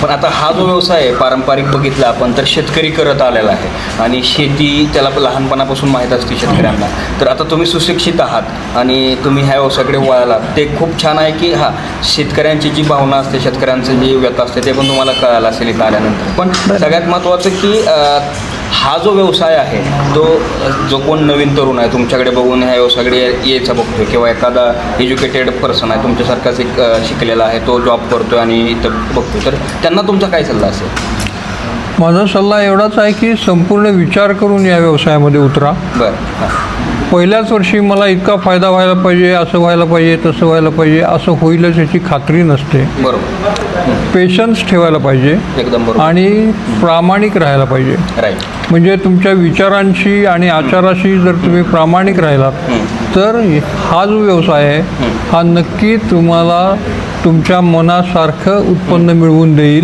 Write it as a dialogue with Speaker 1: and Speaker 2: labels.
Speaker 1: पण आता हा जो व्यवसाय आहे पारंपरिक बघितला आपण तर शेतकरी करत आलेला आहे आणि शेती त्याला लहानपणापासून माहीत असते शेतकऱ्यांना. तर आता तुम्ही सुशिक्षित आहात आणि तुम्ही ह्या व्यवसायाकडे वळालात ते खूप छान आहे की शेतकऱ्यांची जी भावना असते, शेतकऱ्यांचं जी व्यथा असते ते पण तुम्हाला कळालं असेल इथं आल्यानंतर. पण सगळ्यात महत्त्वाचं की हा जो व्यवसाय आहे तो जो कोण नवीन तरुण आहे तुमच्याकडे बघून ह्या व्यवसायाकडे यायचा बघतोय किंवा एखादा एज्युकेटेड पर्सन आहे तुमच्यासारखाच एक शिकलेला आहे तो जॉब करतोय आणि इथं बघतोय, तर त्यांना तुमचा काय सल्ला असेल?
Speaker 2: माझा सल्ला एवढाच आहे की संपूर्ण विचार करून या व्यवसायामध्ये उतरा.
Speaker 1: बरं.
Speaker 2: पहिल्याच वर्षी मला इतका फायदा व्हायला पाहिजे, असं व्हायला पाहिजे, तसं व्हायला पाहिजे, असं होईलच याची खात्री नसते.
Speaker 1: बरोबर.
Speaker 2: पेशन्स ठेवायला पाहिजे
Speaker 1: एकदम बरोबर.
Speaker 2: आणि प्रामाणिक राहायला पाहिजे.
Speaker 1: राईट.
Speaker 2: म्हणजे तुमच्या विचारांशी आणि आचाराशी जर तुम्ही प्रामाणिक राहिलात तर हा जो व्यवसाय आहे हा नक्की तुम्हाला तुमच्या मनासारखं उत्पन्न मिळवून देईल.